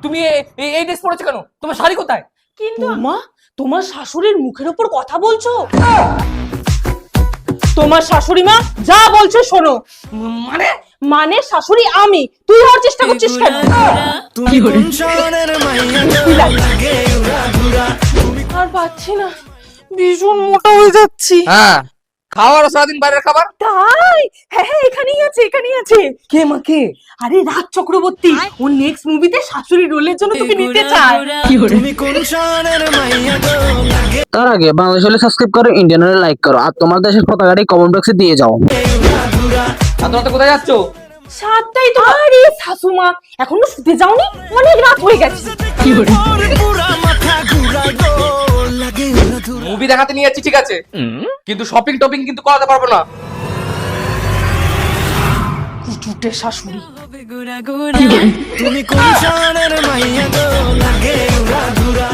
তুমি এই ড্রেস পরেছো কেন? তোমার শাড়ি কোথায়? কিন্তু মা, তোমার শাশুড়ির মুখের উপর কথা বলছো? তোমার শাশুড়ি মা যা বলছে শোনো। মানে মানে শাশুড়ি আমি, তুই হওয়ার চেষ্টা করছিস কেন? আর পাচ্ছি না, ভীষণ মোটা হয়ে যাচ্ছি। হ্যাঁ, খাওয়ার সারাদিন বাইরের খাবার। তাই? হ্যাঁ হ্যাঁ, এখানেই আছে এখানেই আছে। কে মা কে? আরে রাজ চক্রবর্তী, ও নেক্সট মুভিতে শাশুড়ি রোলের জন্য তোকে নিতে চায়। তার আগে বাংলাদেশ হলে সাবস্ক্রাইব করো, ইন্ডিয়ান হলে লাইক করো, আর তোমার দেশের পতাকাটি কমেন্ট বক্সে দিয়ে যাও। আর তোমরা তো কোথায় যাচ্ছ? সাতটাই তো। আরে শাশুমা, এখনো শুতে যাওনি? অনেক রাত হয়ে গেছে। মুভি দেখাতে নিয়ে যাচ্ছি ঠিক আছে, কিন্তু শপিং টপিং কিন্তু করাতে পারবো না। কুচুটে শাশুড়ি। তুমি কোন শহরের মাইয়া গো লাগে উড়া ঘুরা